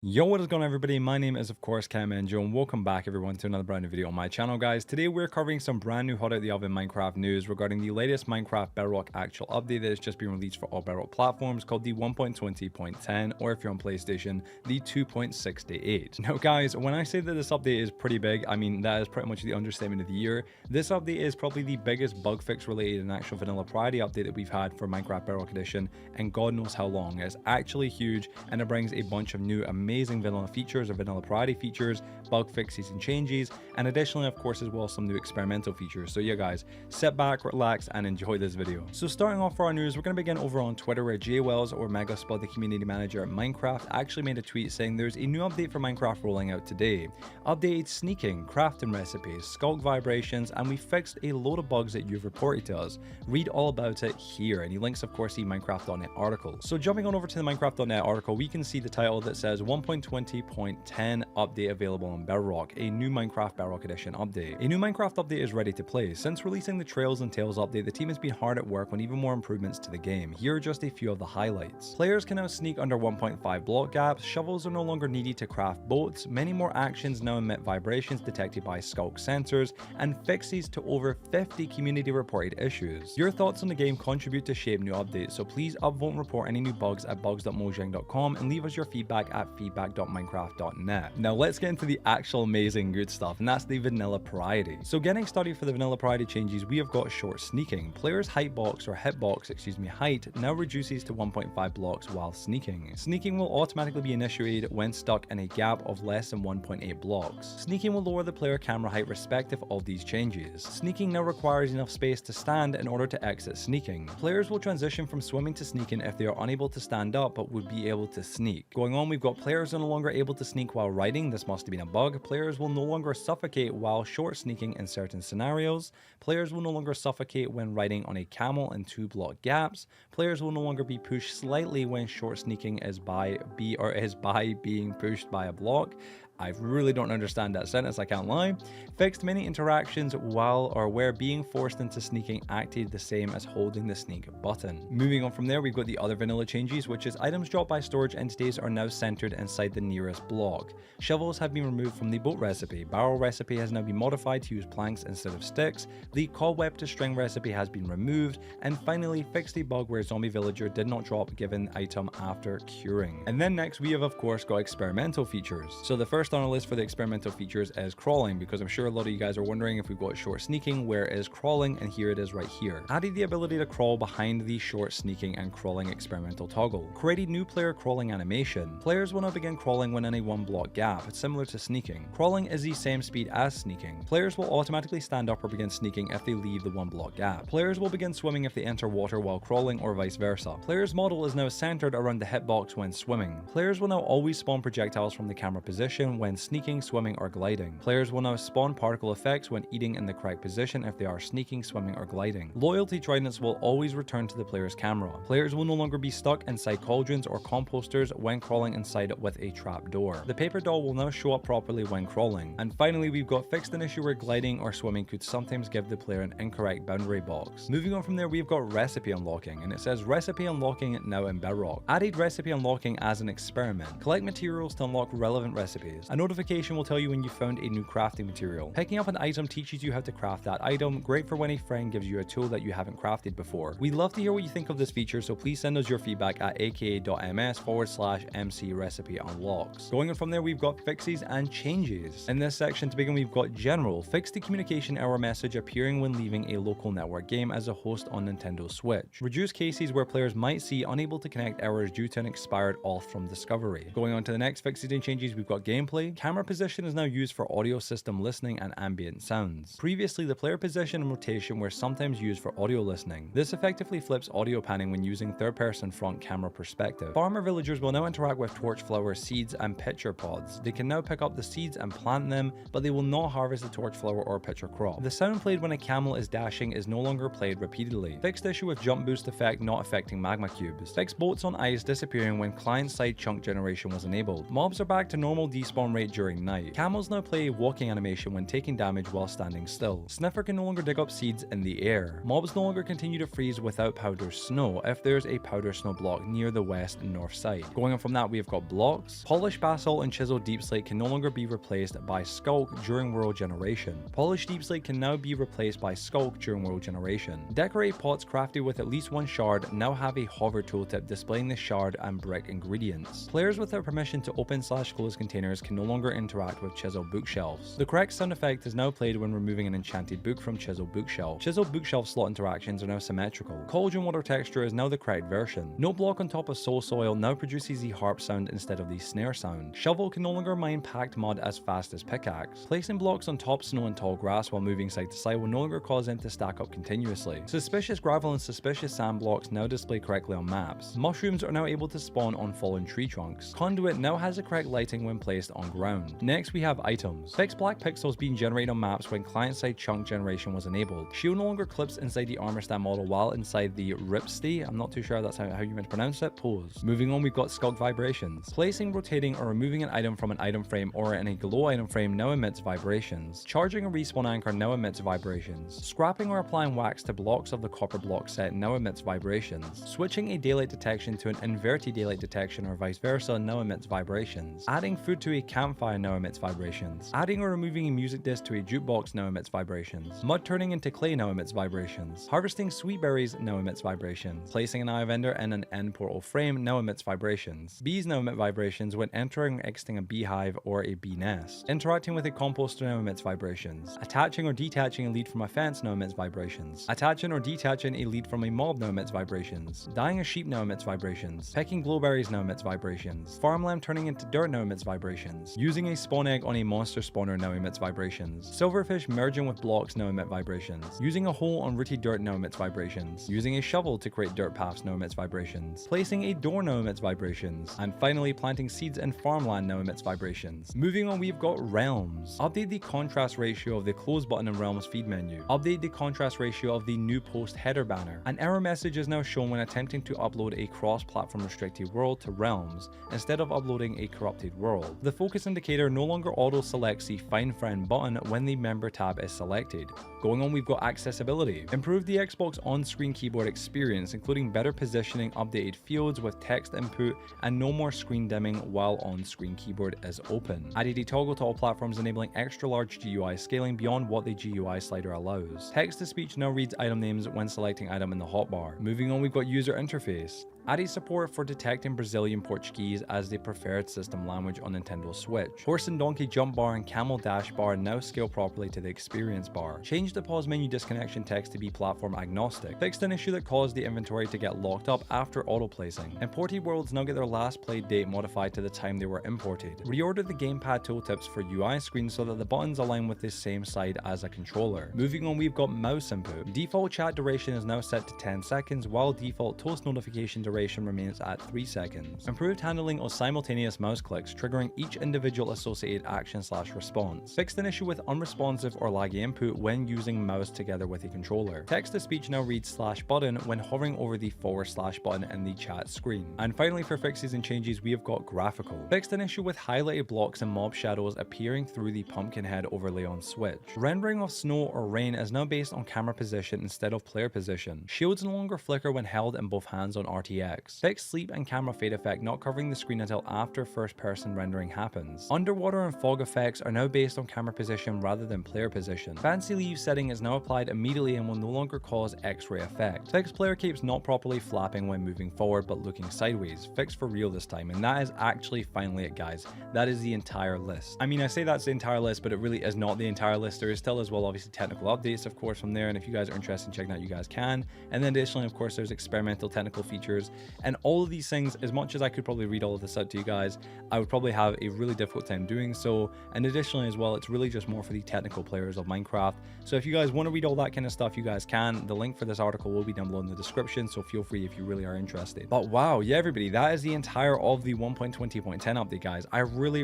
Yo, what is going on, everybody? My name is of course Catmanjoe, and welcome back everyone to another brand new video on my channel, guys. Today we're covering some brand new hot out the oven Minecraft news regarding the latest Minecraft Bedrock actual update that has just been released for all Bedrock platforms, called the 1.20.10, or if you're on PlayStation, the 2.68. Now guys, when I say that this update is pretty big, I mean that is pretty much the understatement of the year. This update is probably the biggest bug fix related and actual Vanilla Parity update that we've had for Minecraft Bedrock Edition, and God knows how long. It's actually huge, and it brings a bunch of new amazing vanilla features or vanilla parity features, bug fixes and changes, and additionally of course as well some new experimental features. So yeah guys, sit back, relax and enjoy this video. So starting off for our news, we're going to begin over on Twitter, where Jay Wells, or Megaspud, the community manager at Minecraft, actually made a tweet saying there's a new update for Minecraft rolling out today. Updated sneaking, crafting recipes, skulk vibrations, and we fixed a load of bugs that you've reported to us. Read all about it here, and he links of course the Minecraft.net article. So jumping on over to the Minecraft.net article, we can see the title that says 1.20.10 update available on Bedrock, a new Minecraft Bedrock Edition update. A new Minecraft update is ready to play. Since releasing the Trails and Tales update, the team has been hard at work on even more improvements to the game. Here are just a few of the highlights. Players can now sneak under 1.5 block gaps, shovels are no longer needed to craft boats, many more actions now emit vibrations detected by skulk sensors, and fixes to over 50 community reported issues. Your thoughts on the game contribute to shape new updates, so please upvote and report any new bugs at bugs.mojang.com and leave us your feedback at feedback.minecraft.net. Now let's get into the actual amazing good stuff, and that's the Vanilla Parity. So getting started for the Vanilla Parity changes, we have got short sneaking. Players' height now reduces to 1.5 blocks while sneaking. Sneaking will automatically be initiated when stuck in a gap of less than 1.8 blocks. Sneaking will lower the player camera height respective of these changes. Sneaking now requires enough space to stand in order to exit sneaking. Players will transition from swimming to sneaking if they are unable to stand up but would be able to sneak. Going on, we've got players are no longer able to sneak while riding. This must have been a bug. Players will no longer suffocate while short sneaking in certain scenarios. Players will no longer suffocate when riding on a camel in 2 block gaps. Players will no longer be pushed slightly when short sneaking is by being pushed by a block. I really don't understand that sentence, I can't lie. Fixed many interactions while or where being forced into sneaking acted the same as holding the sneak button. Moving on from there, we've got the other vanilla changes, which is items dropped by storage entities are now centered inside the nearest block. Shovels have been removed from the boat recipe. Barrel recipe has now been modified to use planks instead of sticks. The cobweb to string recipe has been removed. And finally, fixed the bug where zombie villager did not drop given item after curing. And then next, we have of course got experimental features. So the first on our list for the experimental features is crawling, because I'm sure a lot of you guys are wondering if we've got short sneaking, where is crawling, and here it is right here. Added the ability to crawl behind the short sneaking and crawling experimental toggle. Created new player crawling animation. Players will now begin crawling when in a 1 block gap. It's similar to sneaking. Crawling is the same speed as sneaking. Players will automatically stand up or begin sneaking if they leave the 1 block gap. Players will begin swimming if they enter water while crawling, or vice versa. Players' model is now centered around the hitbox when swimming. Players will now always spawn projectiles from the camera position when sneaking, swimming, or gliding. Players will now spawn particle effects when eating in the correct position if they are sneaking, swimming, or gliding. Loyalty tridents will always return to the player's camera. Players will no longer be stuck inside cauldrons or composters when crawling inside with a trap door. The paper doll will now show up properly when crawling. And finally, we've got fixed an issue where gliding or swimming could sometimes give the player an incorrect boundary box. Moving on from there, we've got recipe unlocking, and it says recipe unlocking now in Bedrock. Added recipe unlocking as an experiment. Collect materials to unlock relevant recipes. A notification will tell you when you found a new crafting material. Picking up an item teaches you how to craft that item. Great for when a friend gives you a tool that you haven't crafted before. We'd love to hear what you think of this feature, so please send us your feedback at aka.ms/MC recipe unlocks. Going on from there, we've got fixes and changes. In this section to begin, we've got general. Fix the communication error message appearing when leaving a local network game as a host on Nintendo Switch. Reduce cases where players might see unable to connect errors due to an expired auth from discovery. Going on to the next fixes and changes, we've got gameplay. Camera position is now used for audio system listening and ambient sounds. Previously, the player position and rotation were sometimes used for audio listening. This effectively flips audio panning when using third-person front camera perspective. Farmer villagers will now interact with torch flower seeds and pitcher pods. They can now pick up the seeds and plant them, but they will not harvest the torch flower or pitcher crop. The sound played when a camel is dashing is no longer played repeatedly. Fixed issue with jump boost effect not affecting magma cubes. Fixed boats on ice disappearing when client-side chunk generation was enabled. Mobs are back to normal despawn respawn rate during night. Camels now play a walking animation when taking damage while standing still. Sniffer can no longer dig up seeds in the air. Mobs no longer continue to freeze without powder snow if there's a powder snow block near the west and north side. Going on from that, we have got blocks. Polished basalt and chiseled deep slate can no longer be replaced by skulk during world generation. Polished deep slate can now be replaced by skulk during world generation. Decorate pots crafted with at least one shard now have a hover tooltip displaying the shard and brick ingredients. Players without permission to open/close containers can no longer interact with chiseled bookshelves. The correct sound effect is now played when removing an enchanted book from chiseled bookshelf. Chiseled bookshelf slot interactions are now symmetrical. Cauldron water texture is now the correct version. No block on top of soul soil now produces the harp sound instead of the snare sound. Shovel can no longer mine packed mud as fast as pickaxe. Placing blocks on top snow and tall grass while moving side to side will no longer cause them to stack up continuously. Suspicious gravel and suspicious sand blocks now display correctly on maps. Mushrooms are now able to spawn on fallen tree trunks. Conduit now has the correct lighting when placed on ground. Next we have items. Fix black pixels being generated on maps when client-side chunk generation was enabled. Shield no longer clips inside the armor stand model while inside the ripstay, I'm not too sure that's how you meant to pronounce it, pose. Moving on, we've got skulk vibrations. Placing, rotating, or removing an item from an item frame or in a glow item frame now emits vibrations. Charging a respawn anchor now emits vibrations. Scrapping or applying wax to blocks of the copper block set now emits vibrations. Switching a daylight detection to an inverted daylight detection or vice versa now emits vibrations. Adding food to a campfire now emits vibrations. Adding or removing a music disc to a jukebox now emits vibrations. Mud turning into clay now emits vibrations. Harvesting sweet berries now emits vibrations. Placing an eye vendor in an end portal frame now emits vibrations. Bees now emit vibrations when entering or exiting a beehive or a bee nest. Interacting with a composter now emits vibrations. Attaching or detaching a lead from a fence now emits vibrations. Attaching or detaching a lead from a mob now emits vibrations. Dyeing a sheep now emits vibrations. Pecking glowberries now emits vibrations. Farmland turning into dirt now emits vibrations. Using a spawn egg on a monster spawner now emits vibrations. Silverfish merging with blocks now emit vibrations. Using a hole on rooty dirt now emits vibrations. Using a shovel to create dirt paths now emits vibrations. Placing a door now emits vibrations. And finally, planting seeds in farmland now emits vibrations. Moving on, we've got realms. Update the contrast ratio of the close button in Realms feed menu. Update the contrast ratio of the new post header banner. An error message is now shown when attempting to upload a cross-platform restricted world to Realms instead of uploading a corrupted world. The focus indicator no longer auto-selects the Find Friend button when the member tab is selected. Going on, we've got accessibility. Improve the Xbox on-screen keyboard experience, including better positioning, updated fields with text input, and no more screen dimming while on-screen keyboard is open. Added a toggle to all platforms enabling extra large GUI scaling beyond what the GUI slider allows. Text-to-speech now reads item names when selecting item in the hotbar. Moving on, we've got user interface. Added support for detecting Brazilian Portuguese as the preferred system language on Nintendo Switch. Horse and donkey jump bar and camel dash bar now scale properly to the experience bar. Change the pause menu disconnection text to be platform agnostic. Fixed an issue that caused the inventory to get locked up after auto placing. Imported worlds now get their last played date modified to the time they were imported. Reorder the gamepad tooltips for UI screens so that the buttons align with the same side as a controller. Moving on, we've got mouse input. Default chat duration is now set to 10 seconds while default toast notification duration remains at 3 seconds. Improved handling of simultaneous mouse clicks, triggering each individual associated action/response. Fixed an issue with unresponsive or laggy input when using mouse together with a controller. Text-to-speech now reads /button when hovering over the / button in the chat screen. And finally, for fixes and changes, we have got graphical. Fixed an issue with highlighted blocks and mob shadows appearing through the pumpkin head overlay on Switch. Rendering of snow or rain is now based on camera position instead of player position. Shields no longer flicker when held in both hands on RTX. Fixed sleep and camera fade effect not covering the screen until after first person rendering happens. Underwater and fog effects are now based on camera position rather than player position. Fancy leave setting is now applied immediately and will no longer cause X-ray effect. Fixed player capes not properly flapping when moving forward but looking sideways. Fixed for real this time, and that is actually finally it, guys. That is the entire list. I mean, I say that's the entire list, but it really is not the entire list. There is still as well obviously technical updates of course from there, and if you guys are interested in checking out, you guys can. And then additionally of course there's experimental technical features, and all of these things, as much as I could probably read all of this out to you guys, I would probably have a really difficult time doing so. And additionally as well, it's really just more for the technical players of Minecraft. So if you guys want to read all that kind of stuff, you guys can. The link for this article will be down below in the description, so feel free if you really are interested. But wow, yeah everybody, that is the entire of the 1.20.10 update, guys. I really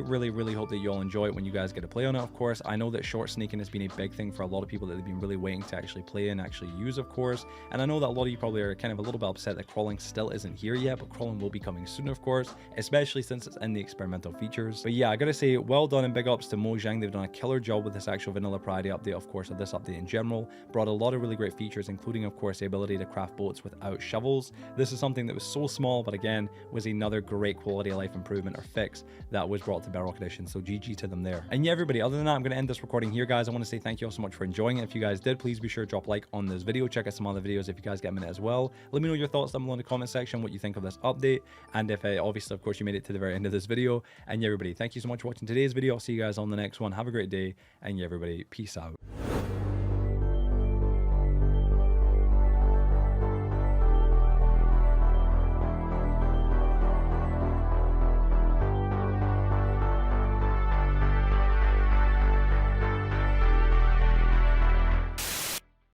hope that you all enjoy it when you guys get to play on it. Of course, I know that short sneaking has been a big thing for a lot of people that they've been really waiting to actually play and actually use, of course. And I know that a lot of you probably are kind of a little bit upset that crawling still isn't here yet, but crawling will be coming soon, of course, especially since it's in the experimental features. But yeah, I gotta say, well done and big ups to Mojang. They've done a killer job with this actual Vanille Parity update, of course, or this update in general. Brought a lot of really great features, including, of course, the ability to craft boats without shovels. This is something that was so small, but again, was another great quality of life improvement or fix that was brought to Bedrock Edition. So GG to them there. And yeah, everybody, other than that, I'm going to end this recording here, guys. I want to say thank you all so much for enjoying it. If you guys did, please be sure to drop a like on this video. Check out some other videos if you guys get a minute as well. Let me know your thoughts down below in the comment section, what you think of this update, and if obviously, of course, you made it to the very end of this video. And yeah, everybody, thank you so much for watching today's video. I'll see you guys on the next one. Have a great day, and yeah, everybody, peace out.